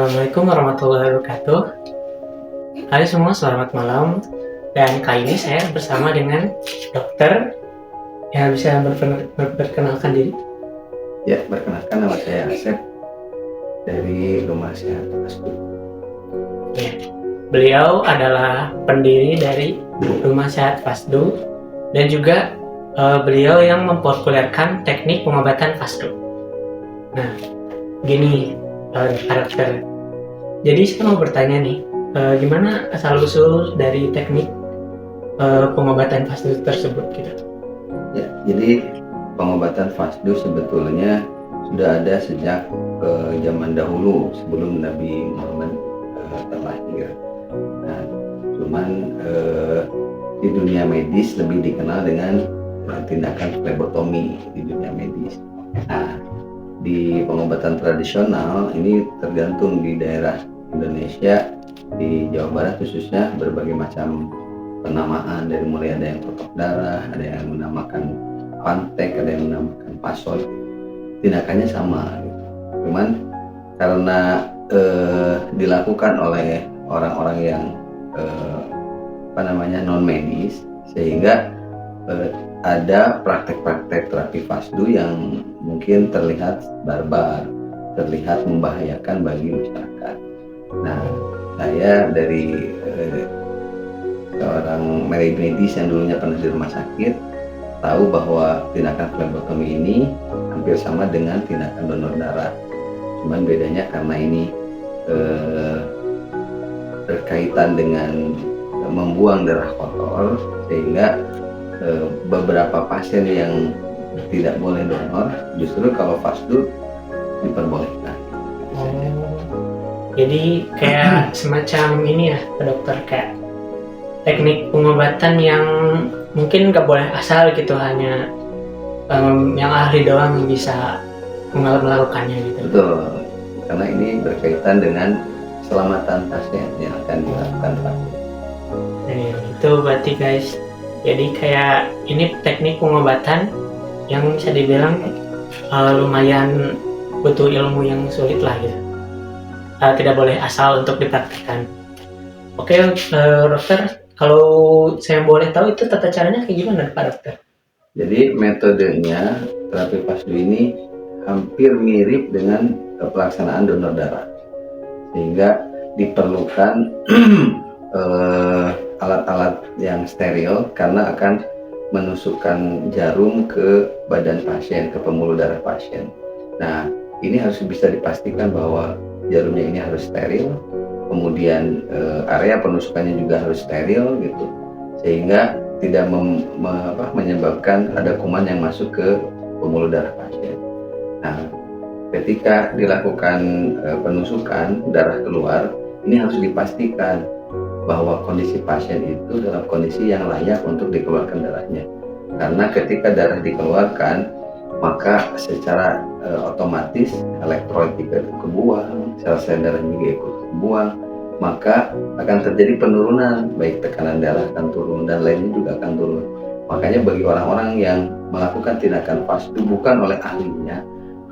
Assalamualaikum warahmatullahi wabarakatuh. Hai semua, selamat malam. Dan kali ini saya bersama dengan dokter yang bisa berkenalkan diri. Ya, perkenalkan nama saya Asep dari Rumah Sehat Fasdu. Ya, beliau adalah pendiri dari Rumah Sehat Fasdu dan juga beliau yang mempopulerkan teknik pengobatan Fasdu. Nah, gini dokter. Jadi saya mau bertanya nih, gimana asal-usul dari teknik pengobatan Fasdu tersebut gitu? Ya, jadi pengobatan Fasdu sebetulnya sudah ada sejak zaman dahulu sebelum Nabi Muhammad terlahir. Nah, cuman di dunia medis lebih dikenal dengan tindakan flebotomi di dunia medis. Nah, di pengobatan tradisional ini tergantung di daerah Indonesia, di Jawa Barat khususnya berbagai macam penamaan, dari mulai ada yang totok darah, ada yang menamakan pantek, ada yang menamakan pasol. Tindakannya sama gitu. Cuman karena dilakukan oleh orang-orang yang non medis, sehingga ada praktek-praktek terapi Fasdu yang mungkin terlihat barbar, terlihat membahayakan bagi masyarakat. Nah, saya dari seorang medis yang dulunya pernah di rumah sakit, tahu bahwa tindakan flebotomi ini hampir sama dengan tindakan donor darah. Cuman bedanya karena ini berkaitan dengan membuang darah kotor, sehingga beberapa pasien yang tidak boleh donor, justru kalau Fasdu diperbolehkan. Jadi kayak semacam ini ya dokter, kayak teknik pengobatan yang mungkin gak boleh asal gitu, hanya yang ahli doang yang bisa melakukannya gitu. Betul, karena ini berkaitan dengan keselamatan pasien yang akan dilakukan Fasdu. Itu berarti guys, jadi kayak ini teknik pengobatan yang bisa dibilang lumayan butuh ilmu yang sulit lah gitu. Tidak boleh asal untuk dipraktikkan. Oke, dokter, kalau saya boleh tahu itu tata caranya kayak gimana Pak Dokter? Jadi metodenya terapi Fasdu ini hampir mirip dengan pelaksanaan donor darah, sehingga diperlukan alat-alat yang steril karena akan menusukkan jarum ke badan pasien, ke pembuluh darah pasien. Nah, ini harus bisa dipastikan bahwa jarumnya ini harus steril, kemudian area penusukannya juga harus steril gitu, sehingga tidak menyebabkan ada kuman yang masuk ke pembuluh darah pasien. Nah, ketika dilakukan penusukan darah keluar, ini harus dipastikan bahwa kondisi pasien itu dalam kondisi yang layak untuk dikeluarkan darahnya. Karena ketika darah dikeluarkan, maka secara otomatis elektrolit juga kebuang, sel-sel darah juga ikut kebuang, maka akan terjadi penurunan, baik tekanan darah akan turun dan lainnya juga akan turun. Makanya bagi orang-orang yang melakukan tindakan Fasdu bukan oleh ahlinya,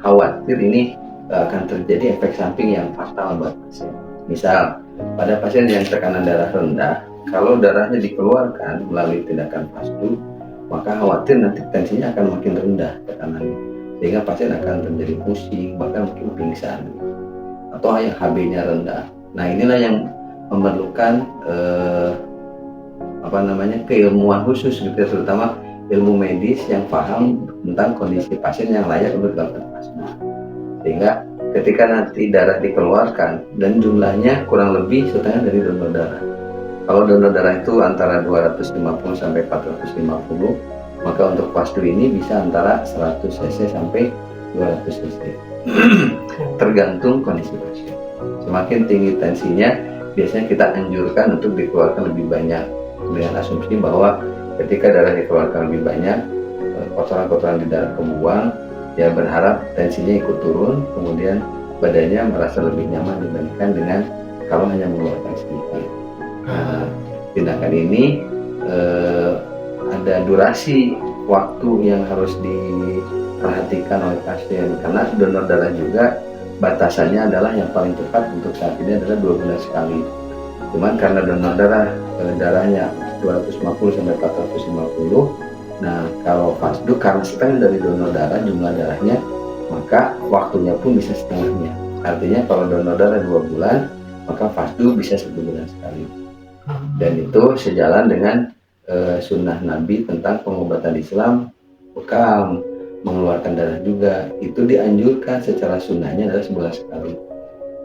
khawatir ini akan terjadi efek samping yang fatal buat pasien. Misal, pada pasien yang tekanan darah rendah, kalau darahnya dikeluarkan melalui tindakan Fasdu, maka khawatir nanti tensinya akan makin rendah tekanannya, sehingga pasien akan terjadi pusing, bahkan mungkin pingsan, atau yang HB-nya rendah. Nah, inilah yang memerlukan keilmuan khusus gitu, terutama ilmu medis yang paham tentang kondisi pasien yang layak untuk dilakukan Fasdu. Sehingga ketika nanti darah dikeluarkan dan jumlahnya kurang lebih setengah dari donor darah. Kalau donor darah itu antara 250 sampai 450, maka untuk Fasdu ini bisa antara 100 cc sampai 200 cc. Tergantung kondisi pasien. Semakin tinggi tensinya, biasanya kita anjurkan untuk dikeluarkan lebih banyak, dengan asumsi bahwa ketika darah dikeluarkan lebih banyak, kotoran-kotoran di darah kebuang, ya berharap tensinya ikut turun, kemudian badannya merasa lebih nyaman dibandingkan dengan kalau hanya mengeluarkan sedikit. Nah, tindakan ini ada durasi waktu yang harus diperhatikan oleh pasien, karena donor darah juga batasannya adalah yang paling tepat untuk saat ini adalah 2 bulan sekali. Cuman karena donor darah darahnya 250 sampai 450. Nah, kalau fasdu karena setengah dari donor darah jumlah darahnya, maka waktunya pun bisa setengahnya. Artinya kalau donor darah 2 bulan, maka fasdu bisa 1 bulan sekali. Dan itu sejalan dengan sunnah Nabi tentang pengobatan Islam, bekam, mengeluarkan darah juga. Itu dianjurkan secara sunnahnya adalah sebulan sekali.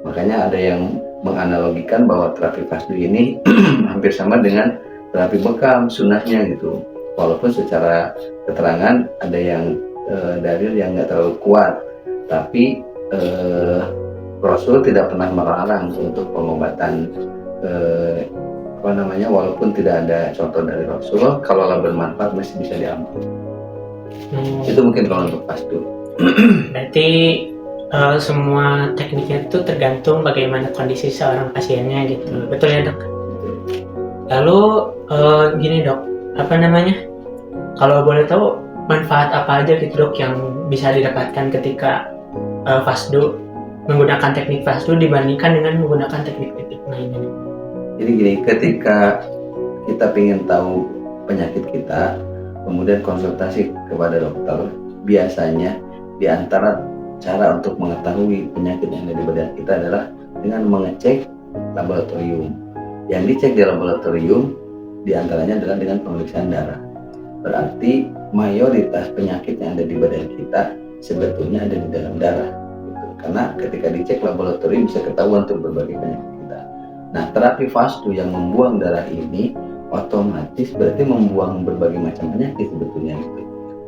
Makanya ada yang menganalogikan bahwa terapi fasdu ini hampir sama dengan terapi bekam sunnahnya gitu. Walaupun secara keterangan ada yang dalil yang nggak terlalu kuat, tapi Rasul tidak pernah melarang untuk pengobatan walaupun tidak ada contoh dari Rasul, kalau bermanfaat masih bisa diambil. Itu mungkin kalau untuk fasdu. Berarti semua tekniknya itu tergantung bagaimana kondisi seorang pasiennya gitu, betul ya dok? Lalu gini dok, kalau boleh tahu manfaat apa aja gitu dok yang bisa didapatkan ketika fasdu, menggunakan teknik fasdu dibandingkan dengan menggunakan teknik-teknik lainnya? Jadi gini, ketika kita ingin tahu penyakit kita, kemudian konsultasi kepada dokter, biasanya di antara cara untuk mengetahui penyakit yang ada di badan kita adalah dengan mengecek laboratorium. Yang dicek di laboratorium diantaranya adalah dengan pemeriksaan darah. Berarti mayoritas penyakit yang ada di badan kita sebetulnya ada di dalam darah. Gitu. Karena ketika dicek laboratorium bisa ketahuan untuk berbagai penyakit kita. Nah, terapi fasdu yang membuang darah ini otomatis berarti membuang berbagai macam penyakit sebetulnya gitu.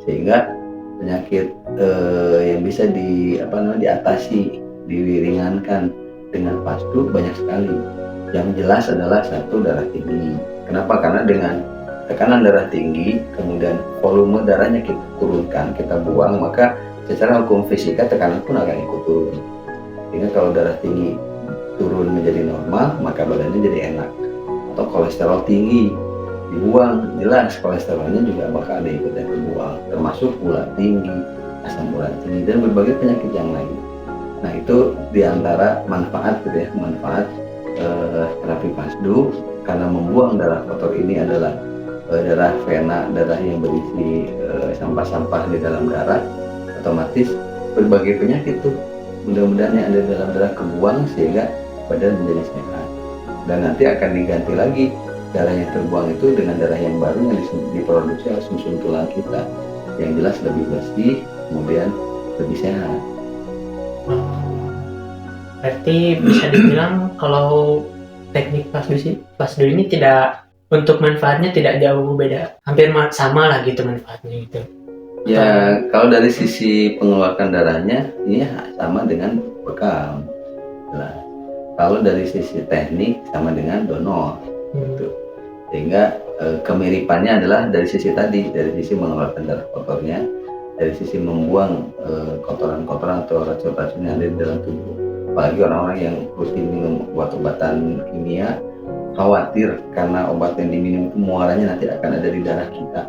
Sehingga penyakit yang bisa diatasi, diringankan dengan fasdu banyak sekali. Yang jelas adalah satu, darah tinggi. Kenapa? Karena dengan tekanan darah tinggi, kemudian volume darahnya kita turunkan, kita buang, maka secara hukum fisika tekanan pun akan ikut turun. Sehingga kalau darah tinggi turun menjadi normal, maka badannya jadi enak. Atau kolesterol tinggi dibuang, jelas kolesterolnya juga bakal ada ikut yang dibuang, termasuk gula tinggi, asam urat tinggi, dan berbagai penyakit yang lain. Nah, itu diantara manfaat terapi fasdu, karena membuang darah kotor ini adalah darah vena, darah yang berisi sampah-sampah di dalam darah, otomatis berbagai penyakit tuh mudah-mudahan yang ada di dalam darah kebuang sehingga badan menjadi sehat. Dan nanti akan diganti lagi darah yang terbuang itu dengan darah yang baru yang diproduksi oleh sum-sum tulang kita, yang jelas lebih bersih, kemudian lebih sehat. Berarti bisa dibilang kalau teknik fasdu ini tidak, untuk manfaatnya tidak jauh beda, hampir sama lah gitu manfaatnya gitu. Ya, kalau dari sisi pengeluaran darahnya ini sama dengan bekam. Nah, kalau dari sisi teknik sama dengan donor gitu. Sehingga kemiripannya adalah dari sisi tadi, dari sisi mengeluarkan darah kotornya, dari sisi membuang kotoran-kotoran atau racun-racun yang ada di dalam tubuh. Apalagi orang-orang yang rutin minum obat-obatan kimia, khawatir karena obat yang diminum itu muaranya nanti akan ada di darah kita.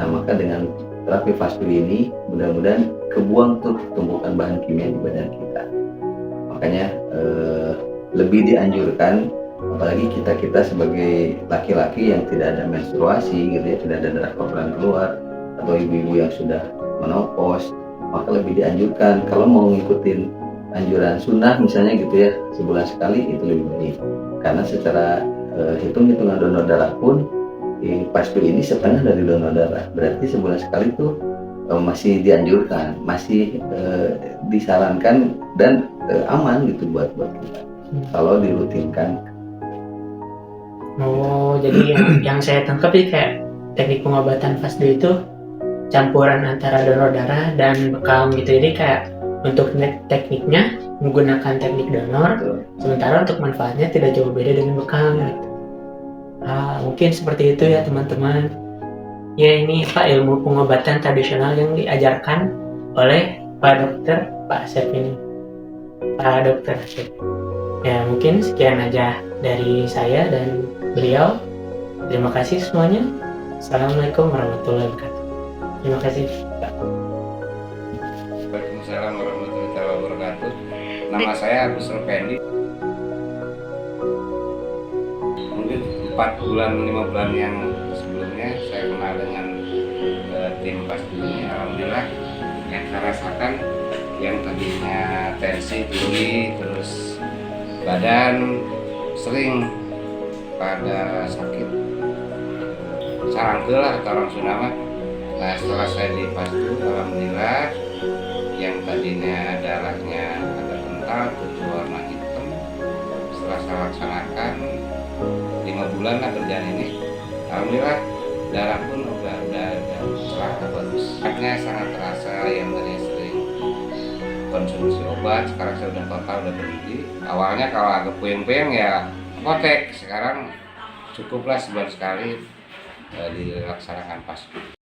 Nah, maka dengan terapi fasdu ini mudah-mudahan kebuang tuh tumpukan bahan kimia di badan kita. Makanya lebih dianjurkan, apalagi kita sebagai laki-laki yang tidak ada menstruasi gitu ya, tidak ada darah kotoran keluar, atau ibu-ibu yang sudah menopause, maka lebih dianjurkan kalau mau ngikutin anjuran sunnah misalnya gitu ya, sebulan sekali itu lebih baik. Karena secara hitung-hitungan donor darah pun fasdu ini setengah dari donor darah, berarti sebulan sekali itu masih dianjurkan, masih disarankan dan aman gitu buat kita kalau dirutinkan. Oh, jadi yang saya tangkap sih kayak teknik pengobatan fasdu itu campuran antara donor darah dan bekam gitu. Jadi kayak untuk tekniknya menggunakan teknik donor, sementara untuk manfaatnya tidak jauh beda dengan bekam gitu. Mungkin seperti itu ya teman-teman. Ya, ini ilmu pengobatan tradisional yang diajarkan oleh Pak Asep ini. Pak Dokter Asep. Ya, mungkin sekian aja dari saya dan beliau. Terima kasih semuanya. Assalamualaikum warahmatullahi wabarakatuh. Terima kasih. Waalaikumsalam warahmatullahi wabarakatuh. Nama saya Agus Effendi. Mungkin 4 bulan 5 bulan yang sebelumnya saya kenal dengan tim Pasti ini. Alhamdulillah yang saya rasakan yang tadinya tensi tinggi, terus badan sering pada sakit sarangke lah kata orang Sunda mah. Nah setelah saya di Pasti, alhamdulillah yang tadinya darahnya agak kental berwarna hitam, setelah saya laksanakan 5 bulan lah kerjaan ini, alhamdulillah darah pun udah serasa bagus. Haknya sangat terasa, yang tadi sering konsumsi obat sekarang saya udah total, udah berhenti. Awalnya kalau agak puyeng-puyeng ya apotek, sekarang cukuplah sebulan sekali dilaksanakan Pasti.